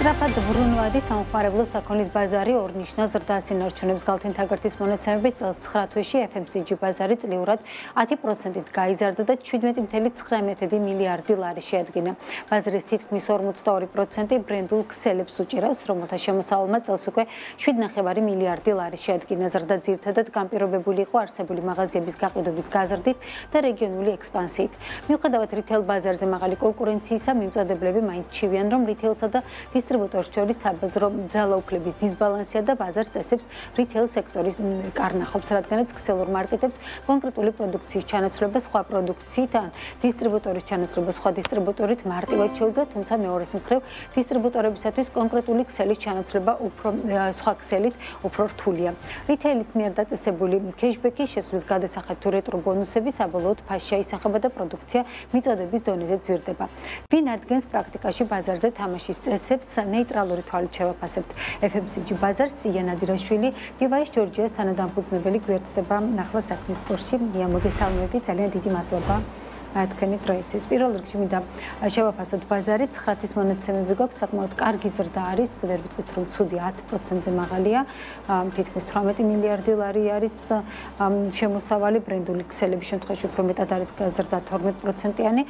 სწრაფად ბრუნვადი სამხმარებლო საქონლის ბაზარი ორნიშნა ზრდას ინარჩუნებს. გალთენთაგარეთის მონაცემებით წელს 9 თვეში FMCG ბაზარი წლიურად 10%-ით გაიზარდა და 17.19 მილიარდი ლარი შეადგინა. ბაზრის თითქმის 42% ბრენდულ ქსელებს უჭირავს, რომელთა შემოსავალმა წელს უკვე 7.5 მილიარდი ლარი შეადგინა. ზრდა ძირითადად განპირობებული იყო არსებული მაღაზიების გაყიდვების გაზრდით და რეგიონული ექსპანსიით. მიუხედავად რითეილ ბაზარზე მაღალი კონკურენციისა, მიმწოდებლები მაინც ჩივიან, რომ რითეილსა და დისტრიბუტორს შორის საბაზრო ძალაუფლების დისბალანსია და ბაზარ წესებს რითეილ სექტორის კარნახობს, რადგანაც ქსელურ მარკეტებს კონკრეტული პროდუქციის ჩანაცვლება სხვა პროდუქციით ან დისტრიბუტორის ჩანაცვლება სხვა დისტრიბუტორით მარტივად შეუძლია, თუმცა მეორეს მხრივ დისტრიბუტორებისათვის კონკრეტული ქსელის ჩანაცვლება სხვა ქსელით უფრო რთულია. რითეილის მიერ დაწესებული кэшბექი შესვლის გადასახად თუ რეტრო ბონუსები საბოლოოდ ფასში აისახება და პროდუქცია მიწოდების დონეზე ძვირდება. ვინ ადგენს პრაქტიკაში ბაზარზე თამაშის წესებს ნეიტრალური თვალით შევაფასებთ. FMCG ბაზარს იან ადირაშვილი, გივაის ჯორჯიას თანადამფუძნებელი გვერდდება ახლა საქმის კურსში. მოგესალმებით, ძალიან დიდი მადლობა. თქვენი დროისთვის. პირველ რიგში მინდა შევაფასოთ ბაზარი 9 თვის მონაცემები გვაქვს, საკმაოდ კარგი ზრდა არის, ვერ ვიტყვით რომ ცუდი 10%-ზე მაღალია, თითქმის 18 მილიარდი ლარი არის შემოსავალი, ბრენდული ქსელების შემთხვევაში უფრო მეტად არის ზრდა 12%-იანი.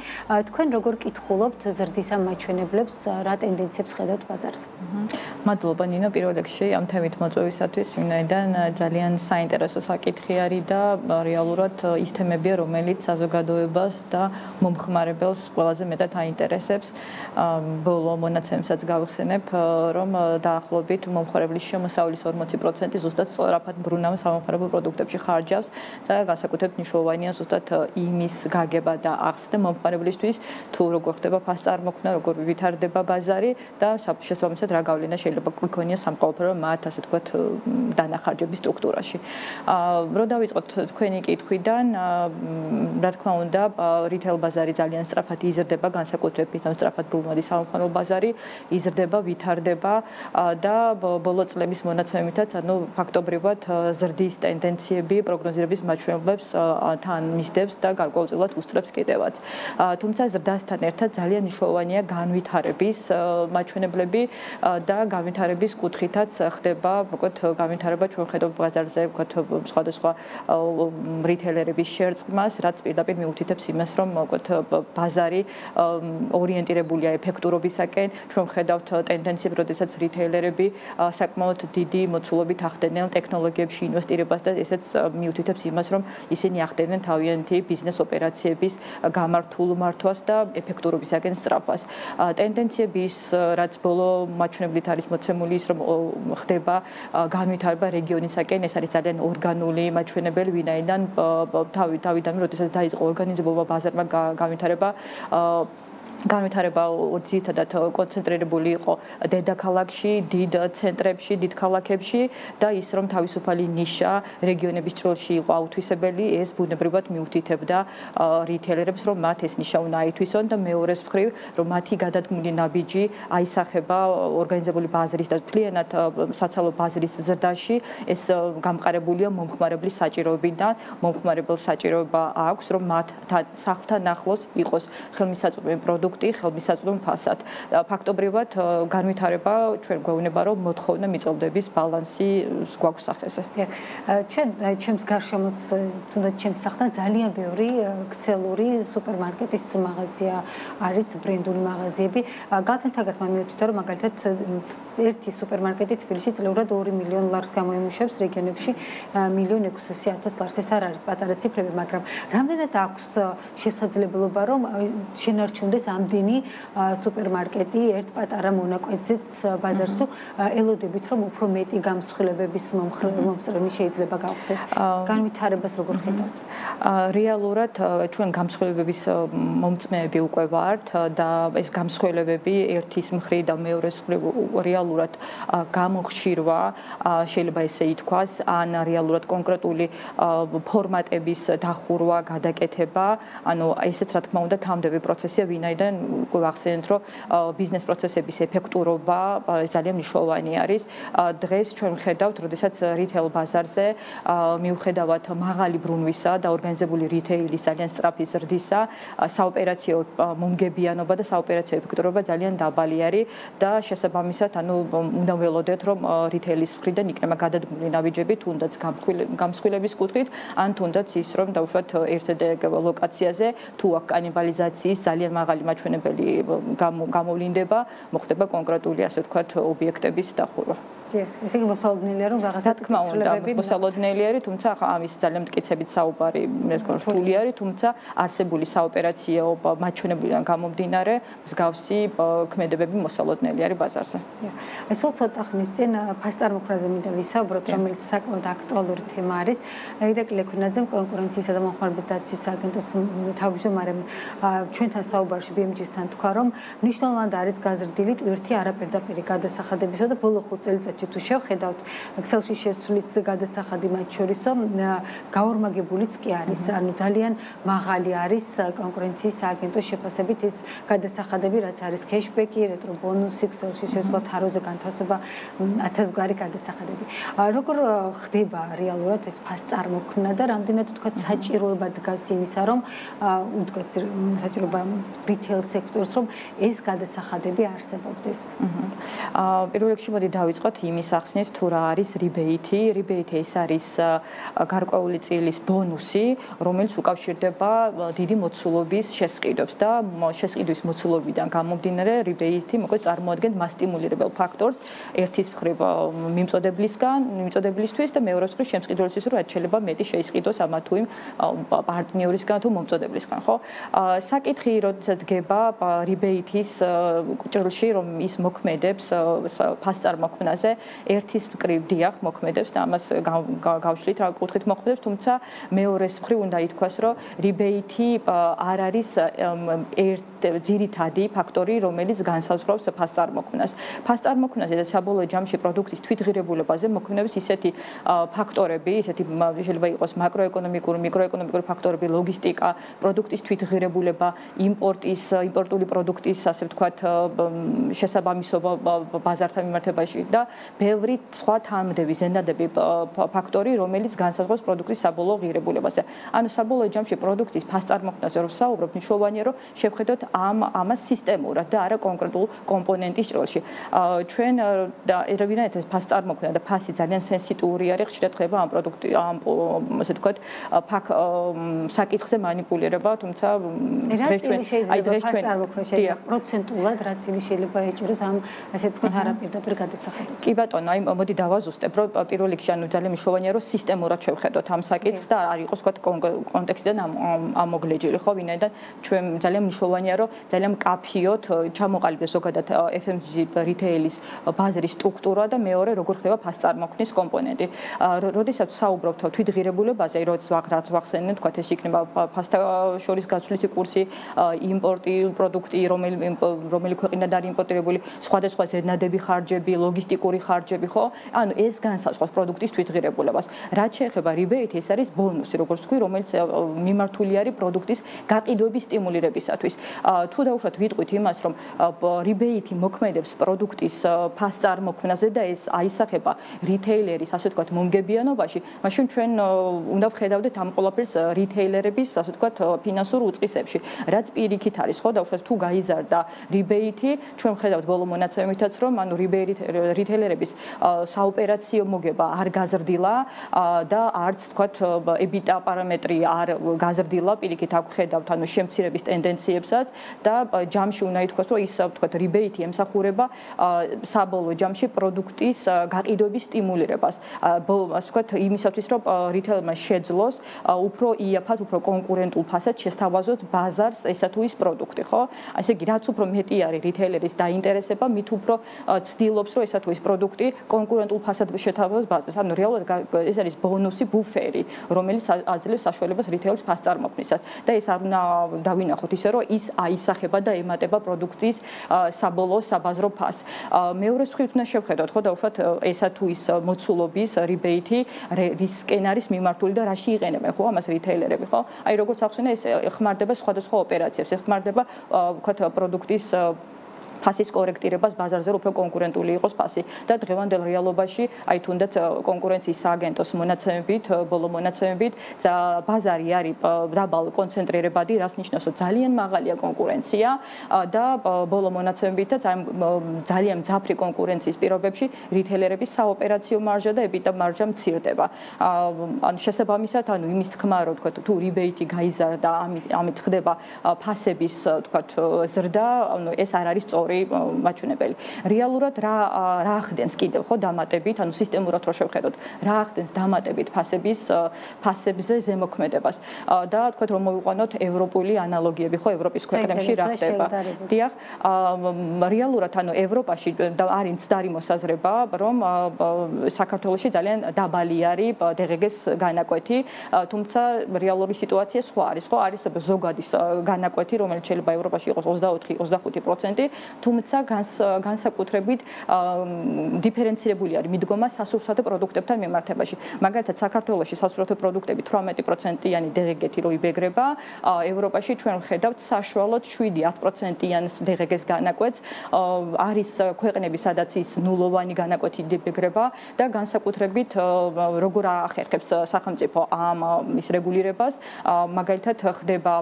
თქვენ როგორ კითხულობთ ზრდის ამ მაჩვენებლებს, რა ტენდენციებს ხედავთ ბაზარზე? მადლობა ნინო, პირველ რიგში ამ თემით მოწვევისათვის, ვინაიდან ძალიან საინტერესო საკითხი არის და რეალურად ის თემებია, რომელიც საზოგადოებას და მომხმარებელს ყველაზე მეტად აინტერესებს. ბოლო მონაცემებსაც გავხსენებ, რომ დაახლოებით მომხმარებლის შემოსავლის 40% ზუსტად სწრაფად ბრუნავ სამომხმარებლო პროდუქტებში ხარჯავს და განსაკუთრებით მნიშვნელოვანია ზუსტად იმის გაგება და ახსნა მომხმარებლისთვის, თუ როგორ ხდება ფასწარმოქმნა, როგორ ვითარდება ბაზარი და შესაბამისად რა გავლენა შეიძლება იქონია სამყაროთაო მათ ასე ვთქვათ დანახარჯების სტრუქტურაში. რო დავიწყოთ თქვენი კითხვიდან, რა თქმა უნდა, რითეილ ბაზარი ძალიან სწრაფად იზრდება, განსაკუთრებით ამ სწრაფად ბრუნვადი სამომხმარებლო ბაზარი იზრდება, ვითარდება და ბოლო წლების მონაცემებითაც, ანუ ფაქტობრივად ზრდის ტენდენციები პროგნოზირების მაჩვენებლებს თან მისდევს და გარკვეულწილად უსწრებს კიდევაც. თუმცა ზრდასთან ერთად ძალიან მნიშვნელოვანია განვითარების მაჩვენებლები და განვითარების კუთხითაც ხდება, მოკლედ განვითარება ჩვენ ხედავთ ბაზარზე, ვთქვათ, სხვადასხვა რითეილერების შერწყმას, რაც პირდაპირ მიუთითებს იმას, რომ მოკლედ ბაზარი ორიენტირებულია ეფექტურობისაკენ. ჩვენ ხედავთ ტენდენციებს, როდესაც რითეილერები საკმაოდ დიდი მოცულობით ახდენენ ტექნოლოგიებში ინვესტირებას და ესეც მიუთითებს იმას, რომ ისინი ახდენენ თავიანთი ბიზნეს ოპერაციების გამართულ მართვას და ეფექტურობისაკენ სწრაფას. ტენდენციების, რაც ბოლო მაჩვენებლით არის მოცემული, ის რომ ხდება განვითარება რეგიონისაკენ, ეს არის ძალიან ორგანული მაჩვენებელი, ვინაიდან თავიდან როდესაც დაიწყო ორგანიზებულობა ბაზარმა განვითარება ძირითადად კონცენტრირებული იყო დედაქალაქში, დიდ ცენტრებში, დიდ ქალაქებში და ის რომ თავისუფალი ნიშა რეგიონების ჭრილში იყო აუთვისებელი, ეს ბუნებრივად მიუთითებდა რითეილერებს, რომ მათ ეს ნიშა უნდა აითვისონ და მეორეს მხრივ, რომ მათი გადადგმული ნაბიჯი აისახება ორგანიზებული ბაზრის და მთლიანად საცალო ბაზრის ზრდაში, ეს გამყარებულია მომხმარებლის საჭიროებიდან, მომხმარებელს საჭიროება აქვს, რომ მათ სახლთან ახლოს იყოს ხელმისაწვდომი პროდუქტი, ხელმისაწვდომ ფასად. ფაქტობრივად განვითარება ჩვენ გვეუბნება, რომ მოთხოვნა მიწოდების ბალანსი გვაქვს სახეზე. ჩემს გარშემოც, თუნდაც ჩემს სახლთან ძალიან ბევრი ქსელური სუპერმარკეტის მაღაზია არის, ბრენდული მაღაზიები. გალთენთაგართმა მიუთითა, რომ მაგალითად ერთი სუპერმარკეტი თბილისში წლიურად 2 მილიონ ლარს გამოიმუშავებს, რეგიონებში 1.600.000 ლარს. ეს არ არის პატარა ციფრები, მაგრამ რამდენად აქვს შესაძლებლობა, რომ შენარჩუნდეს ამდენი სუპერმარკეტი ერთ პატარა მონაკვეთზეც ბაზარს, თუ ელოდებით, რომ უფრო მეტი გამსხვილებების მომსწრენი შეიძლება გავხდეთ. განვითარებას როგორ ხედავთ? რეალურად ჩვენ გამსხვილებების მომწმეები უკვე ვართ და ეს გამსხვილებები ერთის მხრივ და მეორეს მხრივ რეალურად გამოხშირვა, შეიძლება ესე ითქვას, ან რეალურად კონკრეტული ფორმატების დახურვა, გადაკეთება, ანუ ესეც რა თქმა უნდა თამდები პროცესია, ვინაიდან ვინაიდან უკვე ვახსენეთ, რომ ბიზნეს პროცესების ეფექტურობა ძალიან მნიშვნელოვანი არის. დღეს ჩვენ ვხედავთ, როდესაც რიტეილ ბაზარზე მიუხედავად მაღალი ბრუნვისა და ორგანიზებული რიტეილის ძალიან სწრაფი ზრდისა, საოპერაციო მომგებიანობა და საოპერაციო ეფექტურობა ძალიან დაბალი არის და შესაბამისად, უნდა ველოდეთ, რომ რიტეილის მხრიდან იქნება გადადგმული ნაბიჯები, თუნდაც გამსხვილების კუთხით, ან თუნდაც ის, რომ დავუშვათ ერთ-ერთ ლოკაციაზე თუ აქ კანიბალიზაციის ძალიან მაღალი მაჩვენებელი გამოვლინდება, მოხდება კონკრეტული, ასე ვთქვათ, ობიექტების დახურვა. ესე იგი მოსალოდნელია რომ რაღაცა თქმა უნდა მოსალოდნელი არის, თუმცა ამის ძალიან მტკიცებით საუბარი, რთული არის, თუმცა არსებული საოპერაციო მაჩვენებლიდან გამომდინარე, მსგავსი ქმედებები მოსალოდნელი არის ბაზარზე. აი სულ ცოტა ხნის წინ ფასწარმოქმნაზე მინდა ვისაუბროთ, რომელიც საკმაოდ აქტუალური თემა არის. ირაკლი ლექვინაძემ კონკურენციისა და მომხმარების დაცვის სააგენტოს თავმჯდომარემ ჩვენთან საუბარში BMG-სთან თქვა, რომ მნიშვნელოვანი არის გაზრდილი ტვირთი არაპირდაპირი გადასახადებისა და ბოლო 5 წელიწადში თუ შევხედავთ Excel-ში შესulis გადასახადი მათ შორისო გაორმაგებულიც კი არის, ანუ ძალიან მაღალი არის კონკურენციის სააგენტოს შეფასებით ეს გადასახადები, რაც არის cashback-ი, retro bonus-ი, Excel-ში შესვლა თაროზე განთავსება 1000 გვარი გადასახადები. როგორ ხდება რეალურად ეს ფასწარმოქმნა და რამდენად თქვათ საჭიროება დგას იმისა, რომ უდგას საჭიროება retail სექტორს, რომ ეს გადასახადები არსებობდეს? პირველ რიგში მოდი დავიწყოთ იმის ახსნით, თუ რა არის rebate. Rebate ეს არის გარკვეული წილის ბონუსი, რომელიც უკავშირდება დიდი მოცულობის შესყიდვებს და შესყიდვის მოცულობიდან გამომდინარე rebate მოკლედ წარმოადგენს მასტიმულირებელ ფაქტორს ერთის მხრივ მიმწოდებლისთვის და მეორეს მხრივ შემსყიდველისთვის, რომ რაც შეიძლება მეტი შეისყიდოს ამა თუ იმ პარტნიორისგან თუ მომწოდებლისგან, ხო? საკითხი როდესაც დგება rebate-ის ჭრილში, რომ ის მოქმედებს ფასწარმოქმნაზე, ერთის მხრივ დიახ მოქმედებს და ამას გავშლით რა კუთხით მოქმედებს, თუმცა მეორეს მხრივ უნდა ითქვას, რომ rebate არ არის ძირითადი ფაქტორი, რომელიც განსაზღვრავს ფასწარმოქმნას. ფასწარმოქმნაზე და საბოლოო ჯამში პროდუქტის თვითღირებულებაზე მოქმედებს ისეთი ფაქტორები, ისეთი შეიძლება იყოს მაკროეკონომიკური, მიკროეკონომიკური ფაქტორები, ლოგისტიკა, პროდუქტის თვითღირებულება, იმპორტული პროდუქტის, ასე ვთქვათ, შესაბამისობა ბაზართან მიმართებაში და ბევრი სხვა თანამდები ზენდადები ფაქტორი, რომელიც განსაზღვრავს პროდუქტის საბოლოო ღირებულებას. ანუ საბოლოო ჯამში პროდუქტის ფასწარმოქმნაზე რომ საუბრობ, მნიშვნელოვანია რომ შევხედოთ ამას სისტემურად და არა კონკრეტულ კომპონენტის ჭრილში. ჩვენ ვინაიდან ეს ფასწარმოქმნა და ფასი ძალიან სენსიტიური არის, ხშირად ხდება ამ პროდუქტი ასე ვთქვათ, საკითხზე манипуლირება, თუმცა დღეს ჩვენ ფასწარმოქმნა პროცენტულად რა წილი შეიძლება ეჭიროს ამ ასე ვთქვათ არაპირდაპირ გადასახადებს. კი ბატონო, აი მოდი დავაზუსტებ, რომ პირველ რიგში ანუ ძალიან მნიშვნელოვანია რომ სისტემურად შევხედოთ ამ საკითხს და არ იყოს ვთქვათ კონტექსტიდან ამოგლეჯილი, ხო, ვინაიდან ჩვენ ძალიან მნიშვნელოვანია რომ ძალიან მკაფიოდ ჩამოყალიბდეს ზოგადად FMCG რიტეილის ბაზრის სტრუქტურა და მეორე როგორ ხდება ფასწარმოქმნის კომპონენტი. როდესაც საუბრობთ თვითღირებულებაზე, როდესაც ვახსენეთ, ვთქვათ ეს იქნება ფასთა შორის გაცვლითი კურსი, იმპორტი პროდუქტი, რომელი ქვეყნიდან არის იმპორტირებული, სხვადასხვა ზედნადები ხარჯები, ლოგისტიკური ხარჯები, ხო? ანუ ეს განსაზღვრავს პროდუქტის თვითღირებულებას. რაც შეეხება rebate, ეს არის ბონუსი, როგორც ვთქვი, რომელიც მიმართული არის პროდუქტის გაყიდვების სტიმულირებისათვის. თუ დავუშვათ ვიტყვით იმას, რომ rebate მოქმედებს პროდუქტის ფასწარმოქმნაზე და ეს აისახება რიტეილერის, ასე ვთქვათ, მომგებიანობაში, მაშინ ჩვენ უნდა ვხედავდეთ ამ ყველაფერს რიტეილერების, ასე ვთქვათ, ფინანსურ უწყისებში. რაც პირიქით არის, ხო, დავუშვათ თუ გაიზარდა rebate, ჩვენ ვხედავთ ბოლო მონაცემითაც, რომ ანუ რიტეილერების საოპერაციო მოგება არ გაზრდილა და არც ვთქვათ EBITDA პარამეტრი არ გაზრდილა, პირიქით აქ ვხედავთ ანუ შემცირების ტენდენციებსაც და ჯამში უნდა ითქვას, რომ ის ვთქვათ rebate ემსახურება საბოლოო ჯამში პროდუქტის გაყიდვების სტიმულირებას. ასე ვთქვათ იმისათვის, რომ რიტეილერმა შეძლოს უფრო იაფად, უფრო კონკურენტულ ფასად შესთავაზოს ბაზარს ესა თუ ის პროდუქტი, ხო? ასე იგი რაც უფრო მეტი არის რიტეილერის დაინტერესება, მით უფრო ცდილობს, რომ ესა თუ ის პროდუქტი პროდუქტი კონკურენტულ ფასად შეთავაზოს ბაზას. ანუ რეალურად ეს არის ბონუსი, ბუფერი, რომელიც აძლევს საშუალებას რიტეილს ფასწარმოფნისას. და ეს არ უნდა დავინახოთ ისე, რომ ის აისახება და ემატება პროდუქტის საბოლოო საბაზრო ფასს. მეორე მხრივ უნდა შევხედოთ, ხო, დაუშვათ ესა თუ ის მოცულობის რიბეითი რისკენ არის მიმართული და რაში იყენებენ, ხო, ამას რიტეილერები, ხო? აი როგორც ახსენე, ეს ხმარდება სხვადასხვა ოპერაციებს, ხმარდება ვთქვათ პროდუქტის ფასის კორექტირებას ბაზარზე უფრო კონკურენტული იყოს ფასი და დღევანდელ რეალობაში აი თუნდაც კონკურენციის სააგენტოს მონაცემებით, ბოლო მონაცემებით, ბაზარი არის დაბალ კონცენტრირებადი, რაც ნიშნავს, რომ ძალიან მაღალია კონკურენცია და ბოლო მონაცემებითაც აი ძალიან მძაფრი კონკურენციის პირობებში რიტეილერების საოპერაციო მარჟა და EBITDA მარჟა მცირდება. ანუ შესაბამისად, ანუ იმის თქმა, რომ თქვა თუ რიბეითი გაიზარდა, ამით ხდება ფასების თქვა ზრდა, ანუ ეს არ არის სწორი მაჩვენებელი. რეალურად რა ახდენს კიდევ ხო დამატებით, ანუ სისტემურად რო შევხედოთ, რა ახდენს დამატებით ფასებზე ზემოქმედებას და თქვათ რომ მოვიყვანოთ ევროპული ანალოგიები ხო ევროპის ქვეყნებში რა ხდება. დიახ, რეალურად ანუ ევროპაში არის მცდარი მოსაზრება, რომ საქართველოში ძალიან დაბალი არის DGG-ს განაკვეთი, თუმცა რეალური სიტუაცია სხვა არის, ხო? არის ზოგადის განაკვეთი, რომელიც შეიძლება ევროპაში იყოს 24-25%, თუმცა განსაკუთრებით დიფერენცირებული არის მიდგომა სასურსათო პროდუქტებთან მიმართებაში. მაგალითად, საქართველოში სასურსათო პროდუქტები 18%-იანი DGG-ი რო იბეგრება, ევროპაში ჩვენ ვხედავთ საშუალოდ 7-10%-იან DGG-ს განაკვეთს, არის ქვეყნები, სადაც ის ნულოვანი განაკვეთი იბეგრება და განსაკუთრებით როგორ ახერხებს სახელმწიფო ამ ის რეგულირებას, მაგალითად ხდება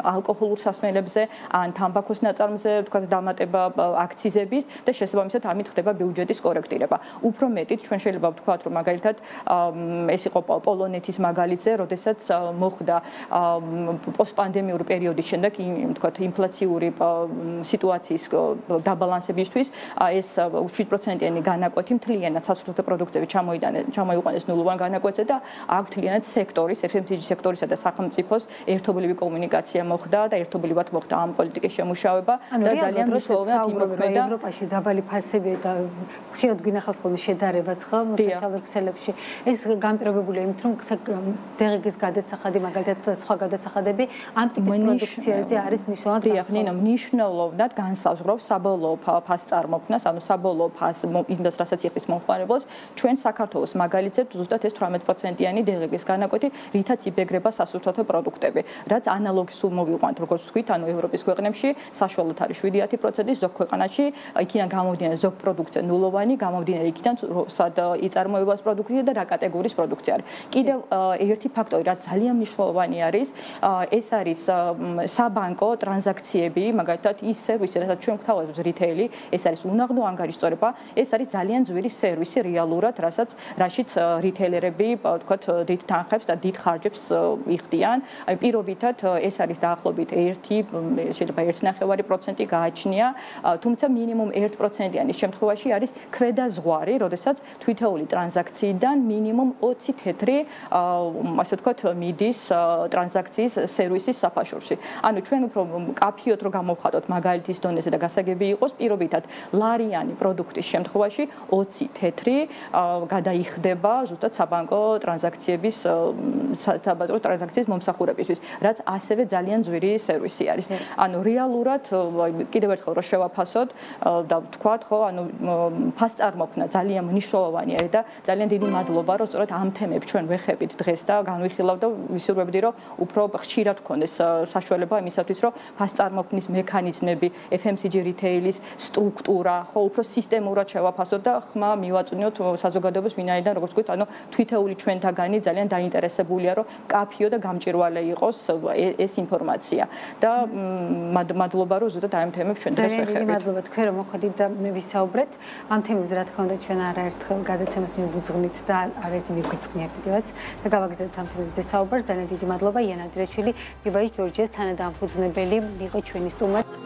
ალკოჰოლურ სასმელებზე ან თამბაქოს ნაწარმზე, თქვათ დამატება აქციზების და შესაბამისად ამით ხდება ბიუჯეტის კორექტირება. უფრო მეტით ჩვენ შეიძლება ვთქვათ, რომ მაგალითად ეს იყო პოლონეთის მაგალითზე, როდესაც მოხდა პოსტპანდემიური პერიოდის შემდეგ, ვთქვათ, ინფლაციური სიტუაციის დაბალანსებისთვის ეს 7%-იანი განაკვეთი მთლიანად სასურსათო პროდუქტები ჩამოიყვანეს ნულოვან განაკვეთზე და აქ მთლიანად სექტორის, FMCG სექტორისა და სახელმწიფოს ერთობლივი კომუნიკაცია მოხდა და ერთობლივად მოხდა ამ პოლიტიკის შემუშავება და ძალიან საუბრობენ ევროპაში დაბალი ფასები და ხშირად გვინახავს ხოლმე შედარებაც ხო სოციალურ ქსელებში. ეს განპირობებულია იმით, რომ DGG-ს გადასახადი, მაგალითად სხვა გადასახადები ამ ტიპის პროდუქციაზე არის მნიშვნელოვნად განსხვავებული. მნიშვნელოვნად განსაზღვრავს საბოლოო ფასწარმოფნას, ანუ საბოლოო ფას იმას, რასაც იხდის მომხმარებელს, ჩვენ საქართველოს მაგალითზე ზუსტად ეს 18%-იანი DGG-ს განაკვეთი, რითაც იბეგრება სასურსათო პროდუქტები. რაც ანალოგს მოვიყვანთ, როგორც ვთქვით, ანუ ევროპის ქვეყნებში საშუალოდ არის 7-10%, ზოგ ქვეყანაში იქიდან გამომდინარე ზოგ პროდუქცია ნულოვანი, გამომდინარე იქიდან სად იწარმოებას პროდუქცია და რა კატეგორიის პროდუქცია არის. კიდევ ერთი ფაქტორი, რაც ძალიან მნიშვნელოვანი არის, ეს არის საბანკო ტრანზაქციები, მაგალითად ისე, რასაც ჩვენ გვთავაზობთ რიტეილი, ეს არის უნაღდო ანგარიშწორება, ეს არის ძალიან ძვირი სერვისი რეალურად, რაშიც რიტეილერები, ვთქვათ, დიდ თანხებს და დიდ ხარჯებს იხდიან. აი პირობითად ეს არის დაახლოებით 1, შეიძლება 1.5% გააჩნია, თუმცა მინიმუმ 1%-იანი შემთხვევაში არის ქვედაზღვარი, როდესაც თვითეული ტრანზაქციიდან მინიმუმ 20 თეთრი, ასე ვთქვათ, მიდის ტრანზაქციის სერვისის საფაშურში. ანუ ჩვენ უფრო კაფიოთ რო გამოვხატოთ მაგალითის დონეზე და გასაგები იყოს, პირობითად ლარიანი პროდუქტის შემთხვევაში 20 თეთრი გადაიხდება ზუსტად საბანკო ტრანზაქციების მომსახურებისთვის, რაც ასევე ძალიან ძვირი სერვისი არის. ანუ რეალურად კიდევ ერთხელ რო შევაფასოთ და ვთქვათ, ხო, ანუ ფასწარმოფნა ძალიან მნიშვნელოვანი არის და ძალიან დიდი მადლობა, რომ სწორედ ამ თემებს ჩვენ ვეხებით დღეს და განვიხილავ და ვისურვებდი, რომ უფრო ხშირად გქონდეს საშუალება იმისათვის, რომ ფასწარმოფნის მექანიზმები, FMCG რიტეილის სტრუქტურა, ხო, უფრო სისტემურად შევაფასოთ და ხმა მივაწვნოთ საზოგადოებას, ვინაიდან როგორც ვთქვით, ანუ თვითეული ჩვენთაგანი ძალიან დაინტერესებულია, რომ კაფიო და გამჭირვალე იყოს ეს ინფორმაცია და მადლობა, რომ ზუსტად ამ თემებს ჩვენ დღეს ვეხებით. მადლობა თქვენ რომ მოხვედით და ვისაუბრეთ. ამ თემებზე რა თქმა უნდა ჩვენ არაერთხელ გადაცემას მივუძღვნით და არაერთი მიგვიწყნიებდივაც და გავაგრძელებთ ამ თემებზე საუბარს. ძალიან დიდი მადლობა იანა დირეჩვილი, ბიბაის ჯორჯიას თანადამფუძნებელი იყო ჩვენი სტუმარი.